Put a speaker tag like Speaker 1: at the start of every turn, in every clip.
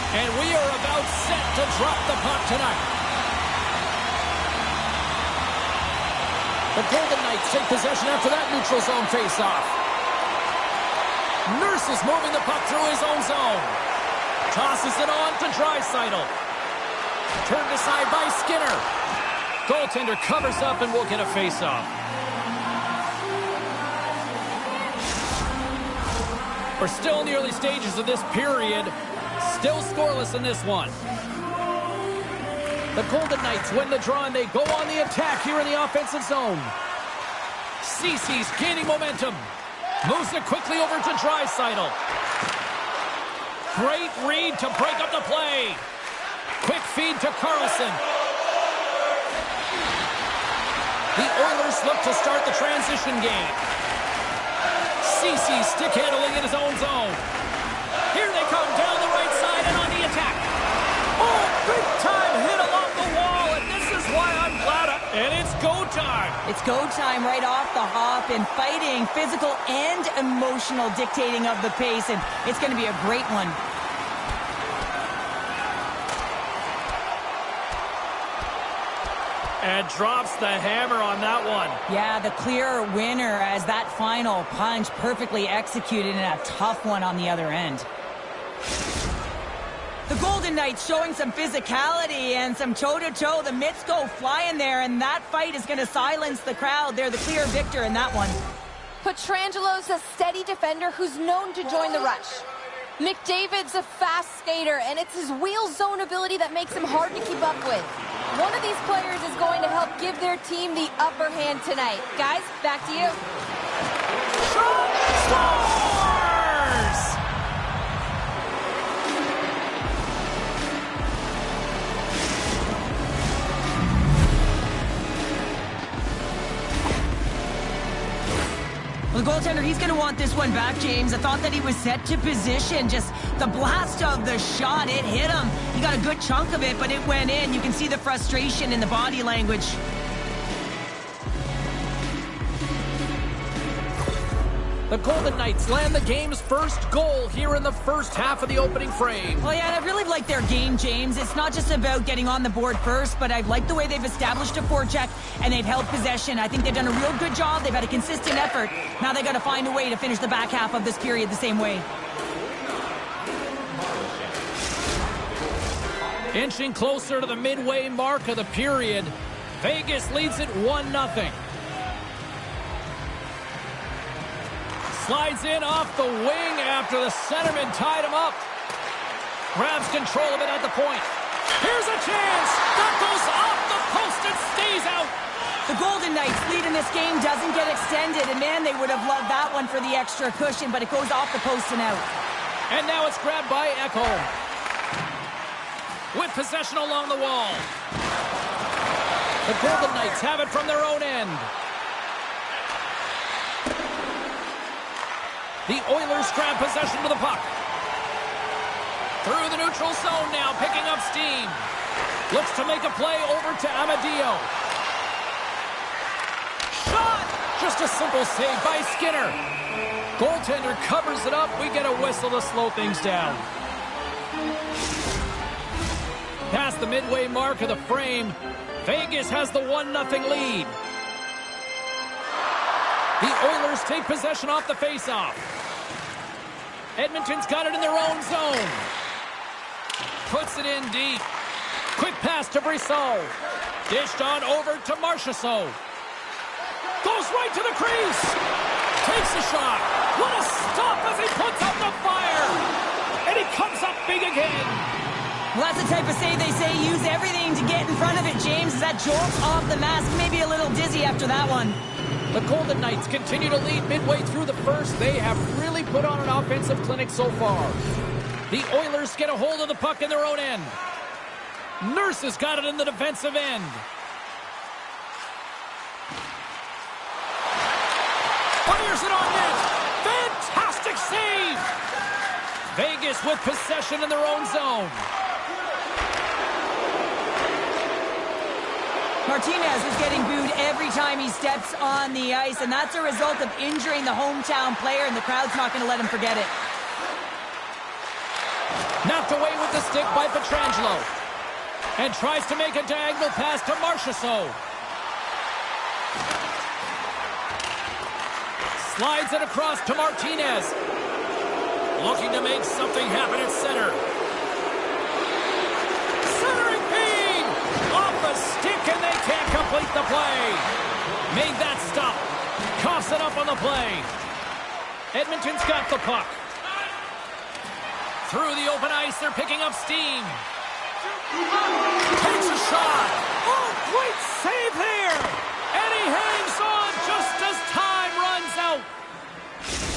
Speaker 1: And we are about set to drop the puck tonight. The Golden Knights take possession after that neutral zone face-off. Nurse is moving the puck through his own zone. Tosses it on to Draisaitl. Turned aside by Skinner. Goaltender covers up and will get a face-off. We're still in the early stages of this period. Still scoreless in this one. The Golden Knights win the draw and they go on the attack here in the offensive zone. Cece's gaining momentum. Moves it quickly over to Draisaitl. Great read to break up the play. Quick feed to Carlson. The Oilers look to start the transition game. Cece stick handling in his own zone. Here they come down the right side and on the attack. Oh, big time hit along the wall, and this is why I'm glad. And it's go time.
Speaker 2: It's go time right off the hop, and fighting, physical and emotional dictating of the pace, and it's going to be a great one.
Speaker 1: And drops the hammer on that one.
Speaker 2: Yeah, the clear winner as that final punch perfectly executed and a tough one on the other end. The Golden Knights showing some physicality and some toe-to-toe. The mitts go flying there, and that fight is going to silence the crowd. They're the clear victor in that one.
Speaker 3: Petrangelo a steady defender who's known to join the rush. McDavid's a fast skater, and it's his wheel zone ability that makes him hard to keep up with. One of these players is going to help give their team the upper hand tonight. Guys, back to you.
Speaker 1: Scores!
Speaker 2: Well, the goaltender, he's going to want this one back, James. I thought that he was set to position. Just the blast of the shot, it hit him. He got a good chunk of it, but it went in. You can see the frustration in the body language.
Speaker 1: The Golden Knights land the game's first goal here in the first half of the opening frame.
Speaker 2: Well, yeah, and I really like their game, James. It's not just about getting on the board first, but I like the way they've established a forecheck and they've held possession. I think they've done a real good job. They've had a consistent effort. Now they got to find a way to finish the back half of this period the same way.
Speaker 1: Inching closer to the midway mark of the period. Vegas leads it 1-0. Slides in off the wing after the centerman tied him up. Grabs control of it at the point. Here's a chance. That goes off the post and stays out.
Speaker 2: The Golden Knights lead in this game doesn't get extended, and man, they would have loved that one for the extra cushion, but it goes off the post and out.
Speaker 1: And now it's grabbed by Ekholm. With possession along the wall. The Golden Knights have it from their own end. The Oilers grab possession to the puck. Through the neutral zone now, picking up steam. Looks to make a play over to Amadio. Shot! Just a simple save by Skinner. Goaltender covers it up. We get a whistle to slow things down. Past the midway mark of the frame, Vegas has the 1-0 lead. The Oilers take possession off the faceoff. Edmonton's got it in their own zone. Puts it in deep. Quick pass to Brissot. Dished on over to Marchessault. Goes right to the crease. Takes a shot. What a stop as he puts up the fire. And he comes up big again.
Speaker 2: Well, that's the type of save they say, use everything to get in front of it, James. As that jolts off the mask, maybe a little dizzy after that one.
Speaker 1: The Golden Knights continue to lead midway through the first. They have really put on an offensive clinic so far. The Oilers get a hold of the puck in their own end. Nurse has got it in the defensive end. Fires it on net. Fantastic save. Vegas with possession in their own zone.
Speaker 2: Martinez is getting booed every time he steps on the ice, and that's a result of injuring the hometown player, and the crowd's not going to let him forget it.
Speaker 1: Knocked away with the stick by Pietrangelo. And tries to make a diagonal pass to Marchessault. Slides it across to Martinez. Looking to make something happen at center. Centering feed! Off the stick, and they can't complete the play. Made that stop. Coughs it up on the play. Edmonton's got the puck. Through the open ice, they're picking up steam. Takes a shot. Oh, great save there. And he hangs on just as time runs out.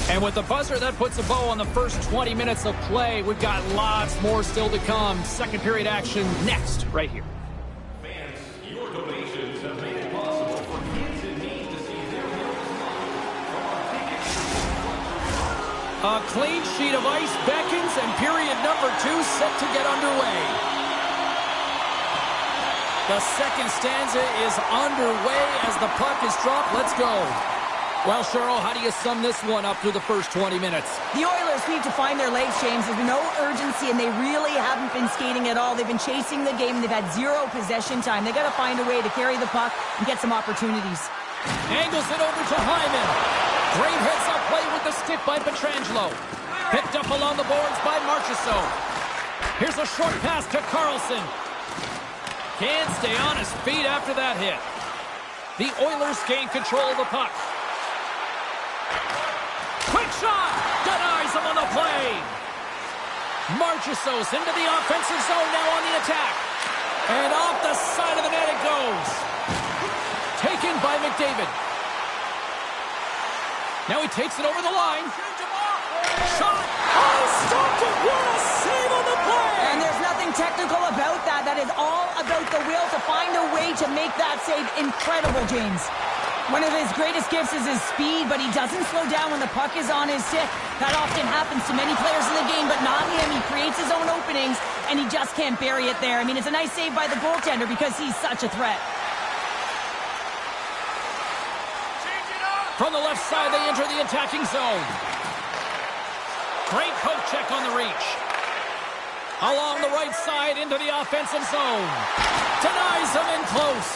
Speaker 1: And with the buzzer, that puts a bow on the first 20 minutes of play. We've got lots more still to come. Second period action next, right here.
Speaker 4: Fans, your donations have made it possible for kids in need to see their heroes live. From our tickets.
Speaker 1: A clean sheet of ice beckons, and period number 2 set to get underway. The second stanza is underway as the puck is dropped. Let's go. Well, Cheryl, how do you sum this one up through the first 20 minutes?
Speaker 2: The Oilers need to find their legs, James. There's been no urgency, and they really haven't been skating at all. They've been chasing the game. They've had 0 possession time. They've got to find a way to carry the puck and get some opportunities.
Speaker 1: Angles it over to Hyman. Great heads-up play with the stick by Pietrangelo. Picked up along the boards by Marchessault. Here's a short pass to Carlson. Can't stay on his feet after that hit. The Oilers gain control of the puck. Quick shot! Denies him on the play. Marchessault into the offensive zone now on the attack. And off the side of the net it goes. Taken by McDavid. Now he takes it over the line. Shot! Oh, stopped it! What a save on the play!
Speaker 2: And there's nothing technical about that. That is all about the will to find a way to make that save incredible, James. One of his greatest gifts is his speed, but he doesn't slow down when the puck is on his stick. That often happens to many players in the game, but not him. He creates his own openings, and he just can't bury it there. I mean, it's a nice save by the goaltender because he's such a threat.
Speaker 1: From the left side, they enter the attacking zone. Great poke check on the reach. Along the right side into the offensive zone. Denies him in close.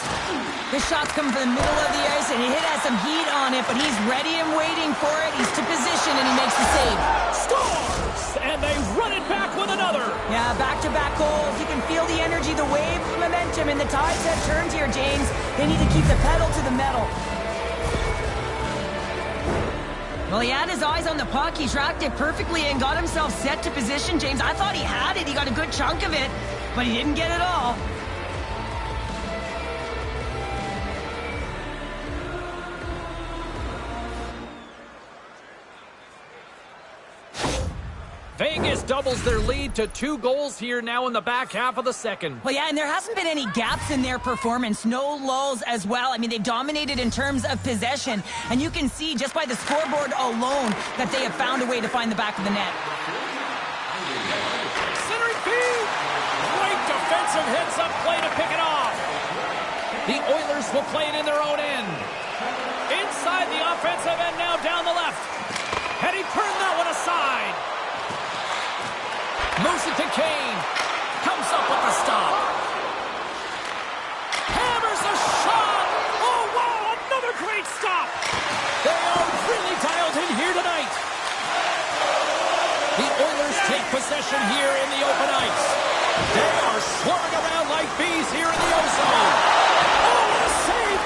Speaker 2: The shot's come from the middle of the ice, and he has some heat on it, but he's ready and waiting for it. He's to position, and he makes the save.
Speaker 1: Scores! And they run it back with another.
Speaker 2: Yeah, back-to-back goals. You can feel the energy, the wave, the momentum, and the tides have turned here, James. They need to keep the pedal to the metal. Well, he had his eyes on the puck. He tracked it perfectly and got himself set to position, James. I thought he had it. He got a good chunk of it, but he didn't get it all.
Speaker 1: Vegas doubles their lead to 2 goals here now in the back half of the second.
Speaker 2: Well, yeah, and there hasn't been any gaps in their performance. No lulls as well. I mean, they've dominated in terms of possession. And you can see just by the scoreboard alone that they have found a way to find the back of the net.
Speaker 1: Centering feed! Great defensive heads-up play to pick it off. The Oilers will play it in their own end. Inside the offensive end now down the left. And he turned that one aside. Moves it to Kane. Comes up with the stop. Hammers a shot. Oh, wow, another great stop. They are really dialed in here tonight. The Oilers take possession here in the open ice. They are swarming around like bees here in the ozone. Oh, what a save.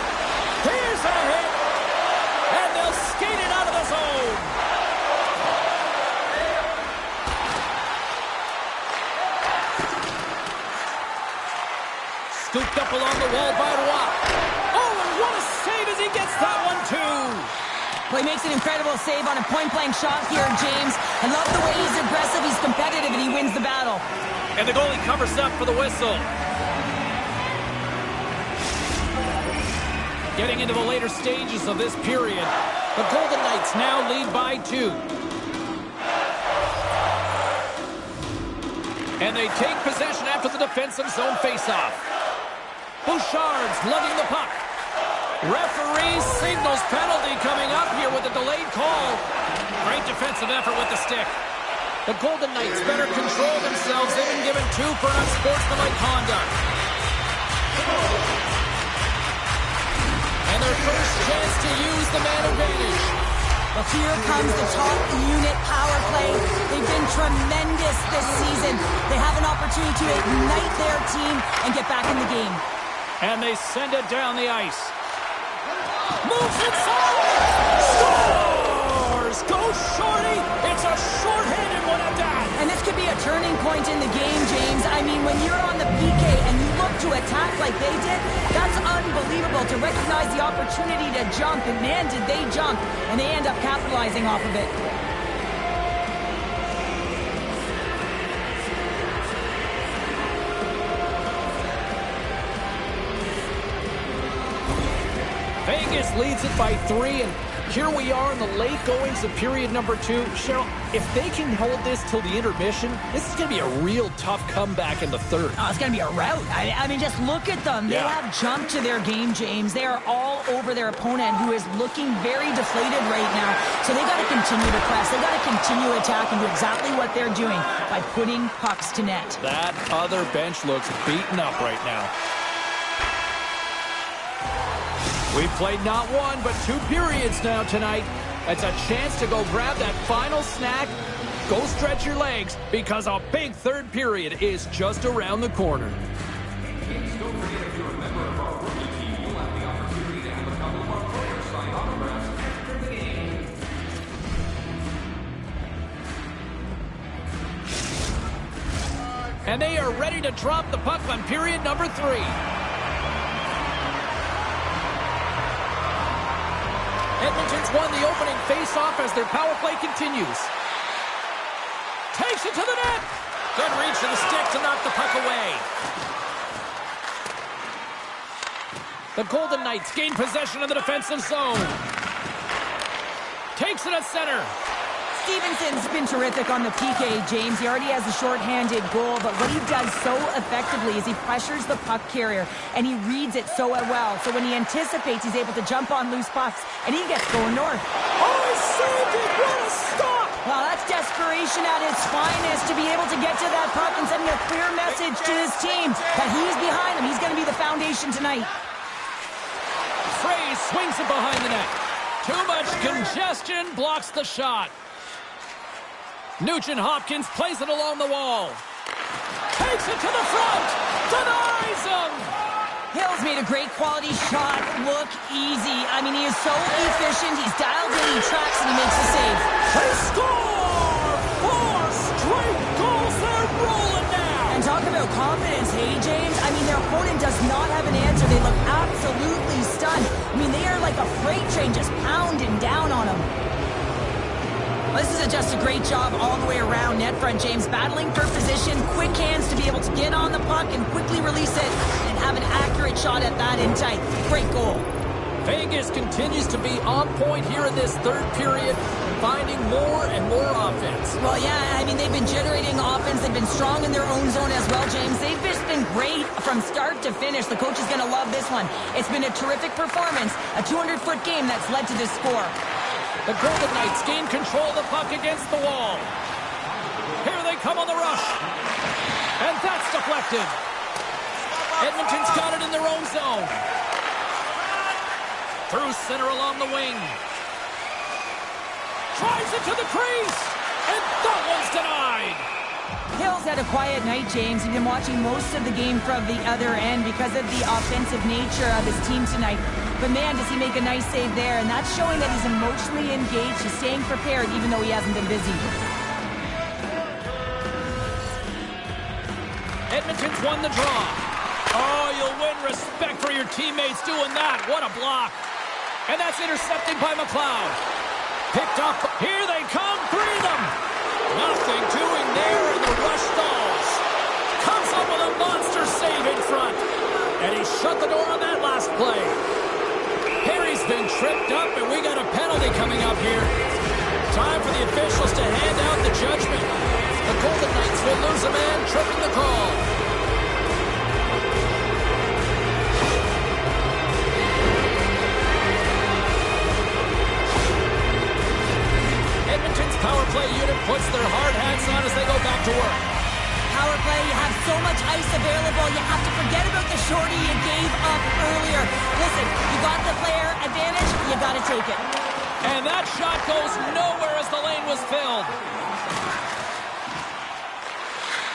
Speaker 1: Here's a hit. And they'll skate it out of the zone. Scooped up along the wall by Watt. Oh, and what a save as he gets that one, too.
Speaker 2: Well, he makes an incredible save on a point-blank shot here, James. I love the way he's aggressive, he's competitive, and he wins the battle.
Speaker 1: And the goalie covers up for the whistle. Getting into the later stages of this period, the Golden Knights now lead by 2. And they take possession after the defensive zone faceoff. Bouchard's lugging the puck. Referee signals penalty coming up here with a delayed call. Great defensive effort with the stick. The Golden Knights better control themselves. They've been given 2 for unsportsmanlike conduct. And their first chance to use the man advantage.
Speaker 2: Well, here comes the top unit power play. They've been tremendous this season. They have an opportunity to ignite their team and get back in the game.
Speaker 1: And they send it down the ice. Moves inside! Scores! Goes Shorty! It's a shorthanded one at that!
Speaker 2: And this could be a turning point in the game, James. I mean, when you're on the PK and you look to attack like they did, that's unbelievable to recognize the opportunity to jump. And man, did they jump. And they end up capitalizing off of it.
Speaker 1: Vegas leads it by 3, and here we are in the late goings of period number 2. Cheryl, if they can hold this till the intermission, this is going to be a real tough comeback in the third.
Speaker 2: Oh, it's going to be a rout. I mean, just look at them. They have jumped to their game, James. They are all over their opponent, who is looking very deflated right now. So they got to continue to press. They got to continue to attack and do exactly what they're doing by putting pucks to net.
Speaker 1: That other bench looks beaten up right now. We've played not 1, but 2 periods now tonight. It's a chance to go grab that final snack. Go stretch your legs, because a big third period is just around the corner.
Speaker 4: Kids, don't forget, if you're a member of our rookie team, you'll have the opportunity to have a couple of our players sign autographs after the game.
Speaker 1: And they are ready to drop the puck on period number 3. Edmonton's won the opening face-off as their power play continues. Takes it to the net. Good reach to the stick to knock the puck away. The Golden Knights gain possession of the defensive zone. Takes it at center.
Speaker 2: Stevenson's been terrific on the PK, James. He already has a shorthanded goal, but what he does so effectively is he pressures the puck carrier, and he reads it so well. So when he anticipates, he's able to jump on loose pucks, and he gets going north.
Speaker 1: Oh, he saved it! What a stop!
Speaker 2: Well, that's desperation at its finest, to be able to get to that puck and sending a clear message to his team that he's behind him. He's going to be the foundation tonight.
Speaker 1: Frey swings it behind the net. Too much congestion blocks the shot. Nugent-Hopkins plays it along the wall. Takes it to the front. Denies him.
Speaker 2: Hill's made a great quality shot look easy. I mean, he is so efficient. He's dialed in, he tracks, and he makes a save.
Speaker 1: They score! 4 straight goals. They're rolling now.
Speaker 2: And talk about confidence, hey, James? I mean, their opponent does not have an answer. They look absolutely stunned. I mean, they are like a freight train just pounding down on them. This is just a great job all the way around net front, James. Battling for position, quick hands to be able to get on the puck and quickly release it and have an accurate shot at that in tight. Great goal.
Speaker 1: Vegas continues to be on point here in this third period, finding more and more offense.
Speaker 2: Well, yeah, I mean, they've been generating offense. They've been strong in their own zone as well, James. They've just been great from start to finish. The coach is going to love this one. It's been a terrific performance, a 200-foot game that's led to this score.
Speaker 1: The Golden Knights gain control of the puck against the wall. Here they come on the rush. And that's deflected. Edmonton's got it in their own zone. Through center along the wing. Drives it to the crease. And that one's denied.
Speaker 2: Hill's had a quiet night, James. He's been watching most of the game from the other end because of the offensive nature of his team tonight. But man, does he make a nice save there, and that's showing that he's emotionally engaged. He's staying prepared even though he hasn't been busy.
Speaker 1: Edmonton's won the draw. Oh, you'll win respect for your teammates doing that. What a block. And that's intercepted by McLeod. Picked up. Here they come, 3 of them. Nothing doing there, and the rush stalls. Comes up with a monster save in front. And he shut the door on that last play. Harry's been tripped up, and we got a penalty coming up here. Time for the officials to hand out the judgment. The Golden Knights will lose a man, tripping the call. Edmonton's power play unit puts their hard hats on as they go back to work.
Speaker 2: Power play, you have so much ice available, you have to forget about the shorty you gave up earlier. Listen, you got the player advantage, you got to take it.
Speaker 1: And that shot goes nowhere as the lane was filled.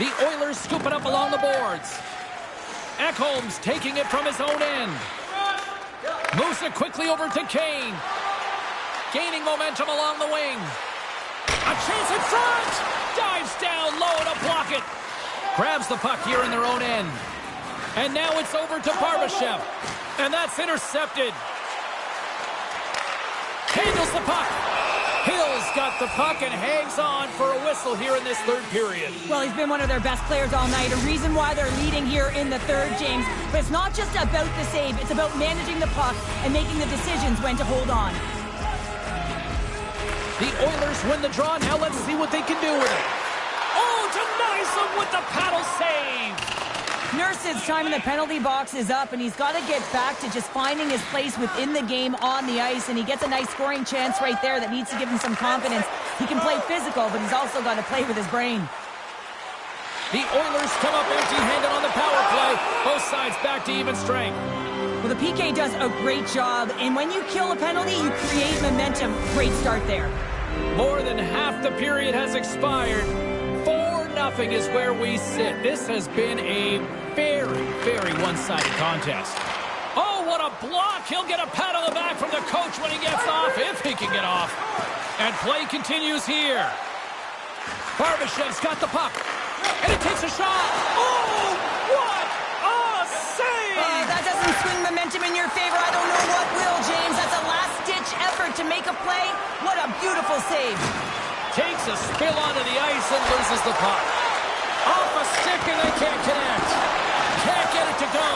Speaker 1: The Oilers scoop it up along the boards. Ekholm's taking it from his own end. Moves it quickly over to Kane. Gaining momentum along the wing. A chance in front! Dives down low to block it. Grabs the puck here in their own end. And now it's over to Barbashev. And that's intercepted. Handles the puck. Hill's got the puck and hangs on for a whistle here in this third period.
Speaker 2: Well, he's been one of their best players all night. A reason why they're leading here in the third, James. But it's not just about the save. It's about managing the puck and making the decisions when to hold on.
Speaker 1: The Oilers win the draw. Now let's see what they can do with it. Oh, denies them with the paddle save.
Speaker 2: Nurse's time in the penalty box is up, and he's got to get back to just finding his place within the game on the ice, and he gets a nice scoring chance right there that needs to give him some confidence. He can play physical, but he's also got to play with his brain.
Speaker 1: The Oilers come up empty-handed on the power play. Both sides back to even strength.
Speaker 2: Well, the PK does a great job, and when you kill a penalty, you create momentum. Great start there.
Speaker 1: More than half the period has expired. 4-0 is where we sit. This has been a very, very one-sided contest. Oh, what a block! He'll get a pat on the back from the coach when he gets off, if he can get off. And play continues here. Barbashev's got the puck. And he takes a shot. Oh, what a save!
Speaker 2: That doesn't swing momentum in your favor. I don't know what will, James. That's a last-ditch effort to make a play. What a beautiful save.
Speaker 1: Takes a spill onto the ice and loses the puck. Off a stick and they can't connect. Can't get it to go.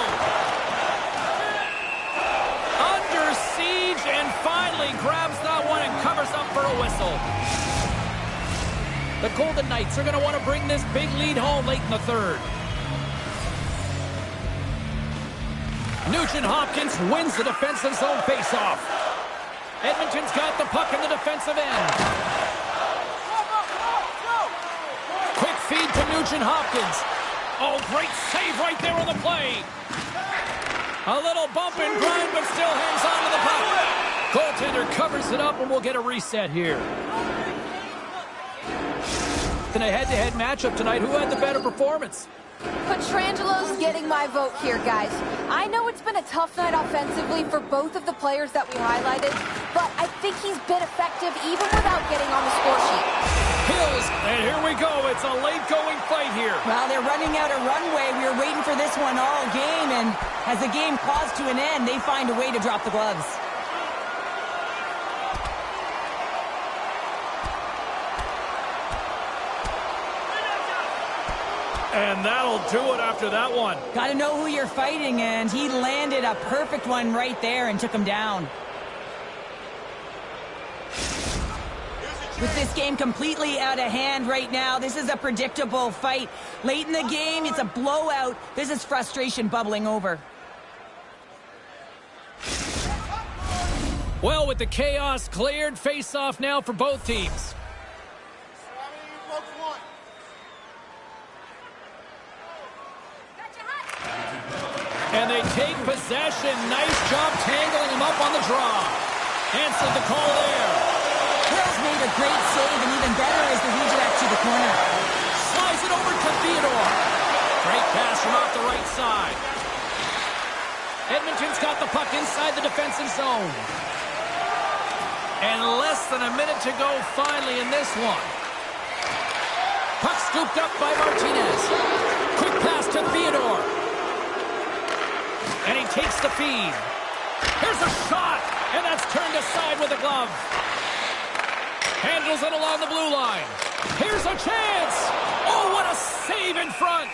Speaker 1: Under siege and finally grabs that one and covers up for a whistle. The Golden Knights are going to want to bring this big lead home late in the third. Nugent-Hopkins wins the defensive zone faceoff. Edmonton's got the puck in the defensive end. Quick feed to Nugent-Hopkins. Oh, great save right there on the play. A little bump and grind, but still hangs on to the puck. Goaltender covers it up, and we'll get a reset here. In a head-to-head matchup tonight, who had the better performance?
Speaker 3: Petrangelo's getting my vote here, guys. I know it's been a tough night offensively for both of the players that we highlighted, but I think he's been effective even without getting on the score sheet.
Speaker 1: Hills, and here we go. It's a late-going fight here.
Speaker 2: Well, they're running out of runway. We were waiting for this one all game, and as the game claws to an end, they find a way to drop the gloves.
Speaker 1: And that'll do it after that one.
Speaker 2: Got to know who you're fighting, and he landed a perfect one right there and took him down. With this game completely out of hand right now, this is a predictable fight. Late in the game, it's a blowout. This is frustration bubbling over.
Speaker 1: Well, with the chaos cleared, face-off now for both teams. And they take possession. Nice job tangling him up on the draw. Answered the call there.
Speaker 2: Hills made a great save, and even better as the redirect to the corner.
Speaker 1: Slides it over to Theodore. Great pass from off the right side. Edmonton's got the puck inside the defensive zone. And less than a minute to go finally in this one. Puck scooped up by Martinez. Quick pass to Theodore. And he takes the feed. Here's a shot, and that's turned aside with a glove. Handles it along the blue line. Here's a chance. Oh, what a save in front.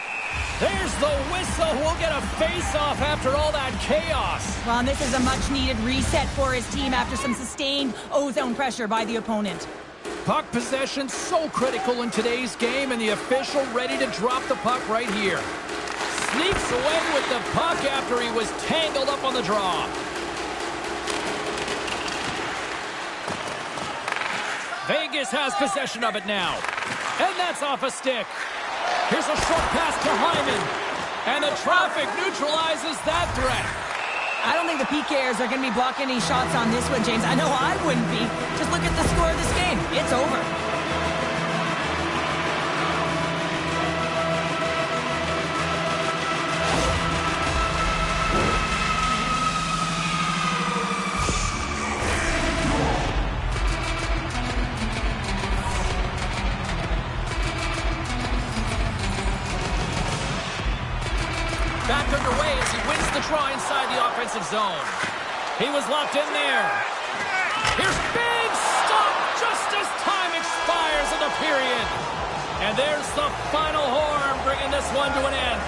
Speaker 1: There's the whistle. We'll get a face-off after all that chaos.
Speaker 2: Well, and this is a much-needed reset for his team after some sustained O-zone pressure by the opponent.
Speaker 1: Puck possession so critical in today's game, and the official ready to drop the puck right here. Sneaks away with the puck after he was tangled up on the draw. Vegas has possession of it now. And that's off a stick. Here's a short pass to Hyman. And the traffic neutralizes that threat.
Speaker 2: I don't think the PKers are going to be blocking any shots on this one, James. I know I wouldn't be. Just look at the score of this game. It's over.
Speaker 1: Back underway as he wins the draw inside the offensive zone. He was locked in there. Here's big stop just as time expires in the period. And there's the final horn, bringing this one to an end.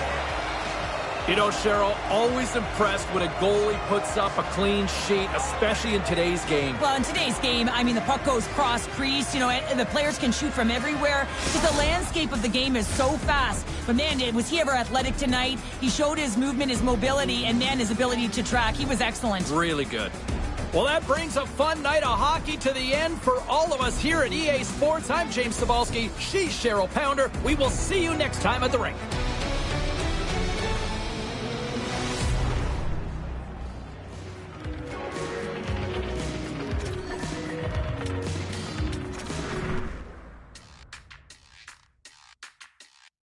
Speaker 1: You know, Cheryl, always impressed when a goalie puts up a clean sheet, especially in today's game.
Speaker 2: Well, in today's game, I mean, the puck goes cross-crease, you know, and the players can shoot from everywhere because the landscape of the game is so fast. But, man, was he ever athletic tonight? He showed his movement, his mobility, and, man, his ability to track. He was excellent.
Speaker 1: Really good. Well, that brings a fun night of hockey to the end for all of us here at EA Sports. I'm James Cebulski. She's Cheryl Pounder. We will see you next time at the rink.